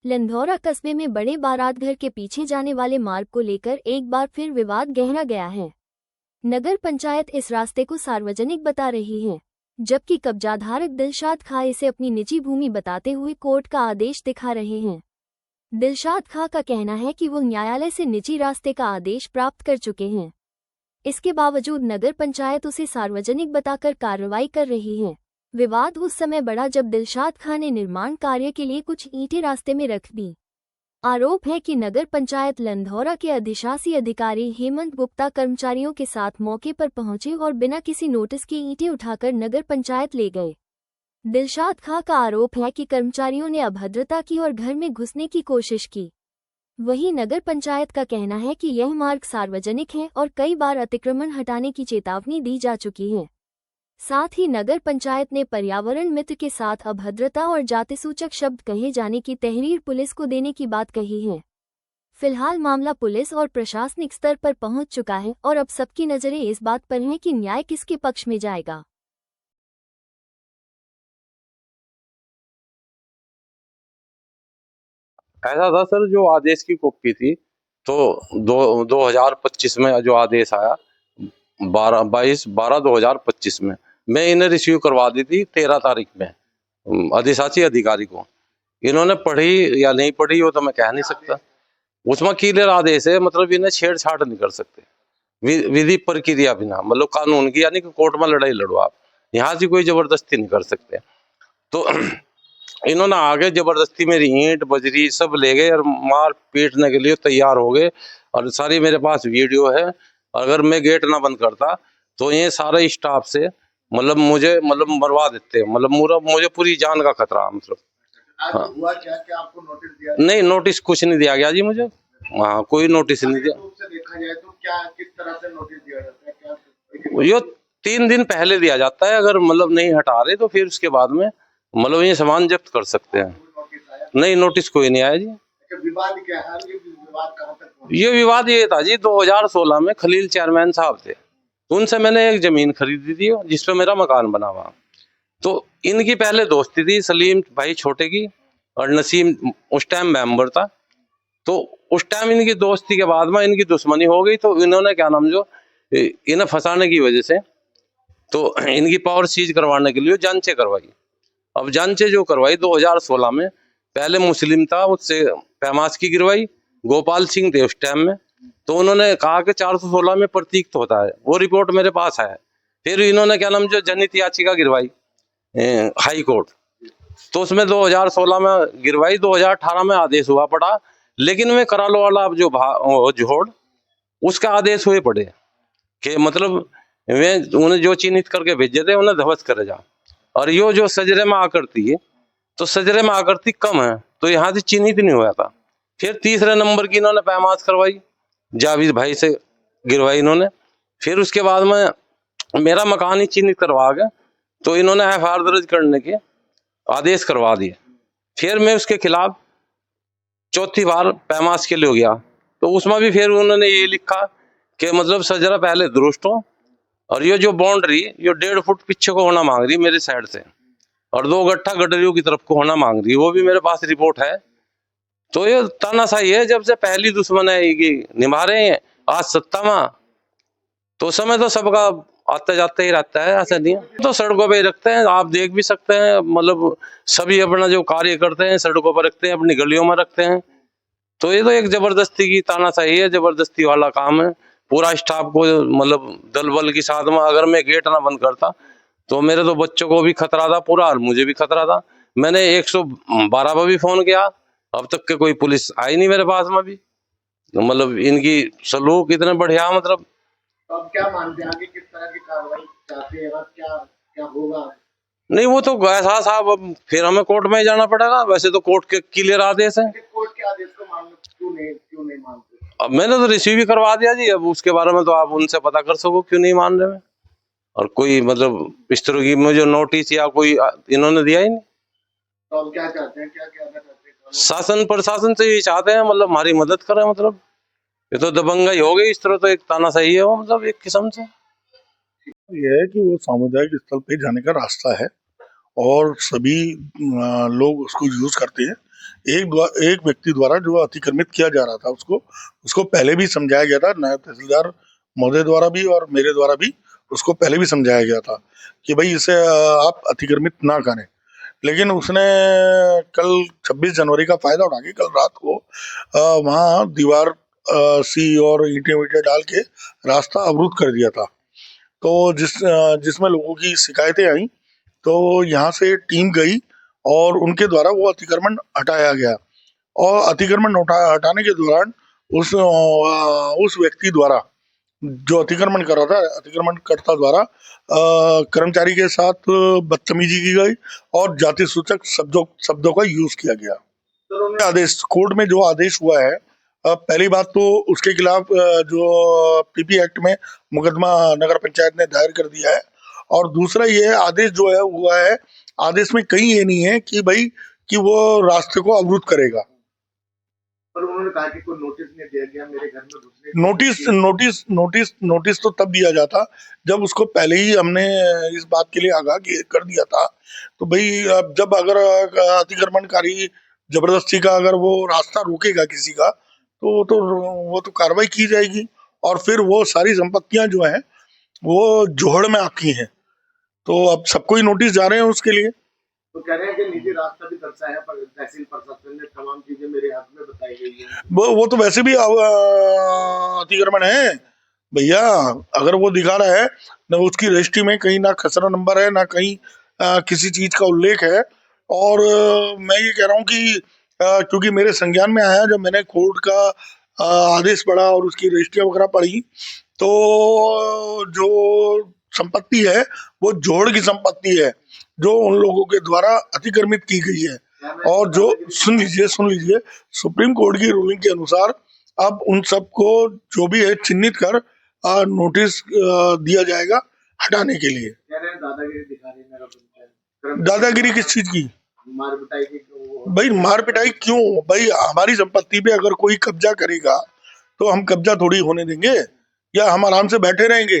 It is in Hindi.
लंधौरा कस्बे में बड़े बारात घर के पीछे जाने वाले मार्ग को लेकर एक बार फिर विवाद गहरा गया है। नगर पंचायत इस रास्ते को सार्वजनिक बता रही है, जबकि कब्जाधारक दिलशाद खां इसे अपनी निजी भूमि बताते हुए कोर्ट का आदेश दिखा रहे हैं। दिलशाद खां का कहना है कि वो न्यायालय से निजी रास्ते का आदेश प्राप्त कर चुके हैं। इसके बावजूद नगर पंचायत उसे सार्वजनिक बताकर कार्रवाई कर रही है। विवाद उस समय बढ़ा जब दिलशाद खां ने निर्माण कार्य के लिए कुछ ईंटें रास्ते में रख दी। आरोप है कि नगर पंचायत लंधौरा के अधिशासी अधिकारी हेमंत गुप्ता कर्मचारियों के साथ मौके पर पहुंचे और बिना किसी नोटिस के ईंटें उठाकर नगर पंचायत ले गए। दिलशाद खां का आरोप है कि कर्मचारियों ने अभद्रता की और घर में घुसने की कोशिश की। वहीं नगर पंचायत का कहना है कि यह मार्ग सार्वजनिक है और कई बार अतिक्रमण हटाने की चेतावनी दी जा चुकी है। साथ ही नगर पंचायत ने पर्यावरण मित्र के साथ अभद्रता और जातिसूचक शब्द कहे जाने की तहरीर पुलिस को देने की बात कही है। फिलहाल मामला पुलिस और प्रशासनिक स्तर पर पहुंच चुका है और अब सबकी नजरें इस बात पर हैं कि न्याय किसके पक्ष में जाएगा। ऐसा था सर, जो आदेश की कॉपी थी तो 2025 में जो आदेश आया 22/12/2025 में मैं इन्हें रिसीव करवा दी थी 13 तारीख में अधिशासी अधिकारी को। इन्होंने पढ़ी या नहीं पढ़ी वो तो मैं कह नहीं सकता। उसमें क्लियर आदेश है, मतलब इन्हें छेड़छाड़ नहीं कर सकते विधि प्रक्रिया बिना, मतलब कानून की, यानी कि कोर्ट में लड़ाई लड़ो आप, यहाँ से कोई जबरदस्ती नहीं कर सकते। तो इन्होंने आगे जबरदस्ती मेरी ईंट बजरी सब ले गए और मार पीटने के लिए तैयार हो गए। और सारी मेरे पास वीडियो है। अगर मैं गेट ना बंद करता तो ये सारे स्टाफ से मतलब मुझे मरवा देते, मतलब मुझे पूरी जान का खतरा, मतलब। हाँ। हुआ क्या आपको नोटिस दिया? नहीं, नोटिस कुछ नहीं दिया गया जी मुझे। हाँ, कोई नोटिस नहीं दिया। देखा जाए तो क्या किस तरह से नोटिस दिया जाता है, क्या ये 3 दिन पहले दिया जाता है। अगर मतलब नहीं हटा रहे तो फिर उसके बाद में मतलब ये सामान जब्त कर सकते हैं। नहीं, नोटिस कोई नहीं आया जी। विवाद क्या है? ये विवाद कहाँ तक पहुंचा? ये विवाद ये था जी, 2016 में खलील चेयरमैन साहब थे, तो उनसे मैंने एक जमीन खरीदी थी जिसपे मेरा मकान बना हुआ। तो इनकी पहले दोस्ती थी सलीम भाई छोटे की, और नसीम उस टाइम मेंबर था। तो उस टाइम इनकी दोस्ती के बाद में इनकी दुश्मनी हो गई, तो इन्होंने क्या नाम जो इन्हें फंसाने की वजह से तो इनकी पावर सीज करवाने के लिए जांचें करवाई। अब जांचें जो करवाई 2016 में, पहले मुस्लिम था उससे पैमास की गिरवाई, गोपाल सिंह थे उस टाइम में। तो उन्होंने कहा कि 416 में प्रतीक तो होता है, वो रिपोर्ट मेरे पास है। फिर इन्होंने क्या नाम जो जनहित याचिका गिरवाई हाई कोर्ट, तो उसमें 2016 में गिरवाई, 2018 में आदेश हुआ पड़ा। लेकिन वे करालो वाला अब जो जोड़ उसका आदेश हुए पड़े कि मतलब वे उन्हें जो चिन्हित करके भेजे थे उन्हें ध्वस्त करे जा। और यो जो सजरे में आकृति है, तो सजरे में आकृति कम है, तो यहाँ से चिन्हित नहीं हुआ था। फिर तीसरे नंबर की इन्होंने पैमाश करवाई, जावेद भाई से गिरवाई इन्होंने। फिर उसके बाद में मेरा मकान ही चिन्हित करवा गया, तो इन्होंने एफआईआर दर्ज करने के आदेश करवा दिए। फिर मैं उसके खिलाफ चौथी बार पैमाश के लिए हो गया, तो उसमें भी फिर उन्होंने ये लिखा कि मतलब सजरा पहले दुरुस्त हो, और ये जो बाउंड्री ये 1.5 फुट पीछे को होना मांग रही मेरी साइड से, और 2 गट्ठा गडरियों की तरफ को होना मांग रही, वो भी मेरे पास रिपोर्ट है। तो ये तानाशाही है, जब से पहली दुश्मन है ये निभा रहे हैं। आज सत्ता में तो समय तो सबका आते जाते ही रहता है, ऐसा नहीं है। तो सड़कों पे रखते हैं, आप देख भी सकते हैं, मतलब सभी अपना जो कार्य करते हैं सड़कों पर रखते हैं, अपनी गलियों में रखते हैं। तो ये तो एक जबरदस्ती की तानाशाही है, जबरदस्ती वाला काम है। पूरा स्टाफ को मतलब दल बल के साथ में, अगर मैं गेट ना बंद करता तो मेरे तो बच्चों को भी खतरा था पूरा, और मुझे भी खतरा था। मैंने 112 पर भी फोन किया, अब तक के कोई पुलिस आई नहीं मेरे पास में भी। मतलब इनकी सलूक इतने बढ़िया, मतलब। तो अब क्या मानते हैं आगे किस तरह की कार्रवाई चाहते हैं, क्या क्या होगा? नहीं, वो तो ऐसा साहब, अब फिर हमें कोर्ट में ही जाना पड़ेगा। वैसे तो कोर्ट के क्लियर आदेश है। कोर्ट के आदेश को मान लो, क्यों नहीं मानते? अब मैंने तो रिसीव ही करवा दिया जी, अब उसके बारे में तो आप उनसे पता कर सको क्यों नहीं मान रहे। और कोई मतलब इस तरह की मुझे नोटिस या कोई इन्होंने दिया ही नहीं। तो अब क्या चाहते हैं, क्या कहना चाहते हैं? शासन प्रशासन से ये चाहते हैं, मतलब हमारी मदद करें। मतलब ये तो दबंगाई हो गई, इस तरह तो एक तानाशाही है वो, मतलब एक किस्म से। यह है कि वो सामुदायिक स्थल पे जाने का रास्ता है और सभी लोग उसको यूज करते हैं। एक व्यक्ति द्वारा जो अतिक्रमित किया जा रहा था उसको पहले भी समझाया गया था, नायब तहसीलदार महोदय द्वारा भी और मेरे द्वारा भी उसको पहले भी समझाया गया था कि भाई इसे आप अतिक्रमित ना करें। लेकिन उसने कल 26 जनवरी का फायदा उठा के कल रात को वहाँ दीवार सी और ईंटें वींटें डाल के रास्ता अवरुद्ध कर दिया था। तो जिसमें लोगों की शिकायतें आई, तो यहाँ से टीम गई और उनके द्वारा वो अतिक्रमण हटाया गया। और अतिक्रमण हटाने के दौरान उस व्यक्ति द्वारा, जो अतिक्रमण कर रहा था, अतिक्रमणकर्ता द्वारा कर्मचारी के साथ बदतमीजी की गई और जाति सूचक शब्दों का यूज किया गया। तो आदेश कोर्ट में जो आदेश हुआ है, पहली बात तो उसके खिलाफ जो पीपी एक्ट में मुकदमा नगर पंचायत ने दायर कर दिया है। और दूसरा ये आदेश जो है हुआ है, आदेश में कहीं ये नहीं है कि भाई कि वो रास्ते को अवरुद्ध करेगा। पर उन्होंने कहा कि कोई नोटिस नहीं दिया गया मेरे घर में घुसने। नोटिस तो तब दिया जाता जब उसको पहले ही हमने इस बात के लिए आगाह कर दिया था। तो भाई अब जब अगर अतिक्रमणकारी जबरदस्ती का अगर वो रास्ता रोकेगा किसी का, तो वो तो कार्रवाई की जाएगी और फिर वो सारी संपत्तियां जो हैं वो जोहड़ में आती हैं। तो अब सबको ही नोटिस जा रहे हैं उसके लिए। तो कह रहे हैं कि निजी रास्ता भी दर्शाया है, पर तहसील प्रशासन ने तमाम चीजें मेरे हाथ में बताई गई है। वो तो वैसे भी अतिक्रमण है भैया। अगर वो दिखा रहा है ना, उसकी रजिस्ट्री में कहीं ना खसरा नंबर है, ना कहीं किसी चीज का उल्लेख है। और मैं ये कह रहा हूँ कि क्योंकि मेरे संज्ञान में आया, जब मैंने कोर्ट का आदेश पढ़ा और उसकी रजिस्ट्री वगैरह पढ़ी, तो जो संपत्ति है वो जोड़ की संपत्ति है जो उन लोगों के द्वारा अतिक्रमित की गई है। और जो सुन लीजिए सुप्रीम कोर्ट की रूलिंग के अनुसार अब उन सबको जो भी है चिन्हित कर नोटिस दिया जाएगा हटाने के लिए। कह रहे हैं दादागिरी दिखा रही है नगर पंचायत। दादागिरी किस चीज की? मार पिटाई की। भाई मार पिटाई क्यों? भाई हमारी संपत्ति पे अगर कोई कब्जा करेगा तो हम कब्जा थोड़ी होने देंगे, या हम आराम से बैठे रहेंगे?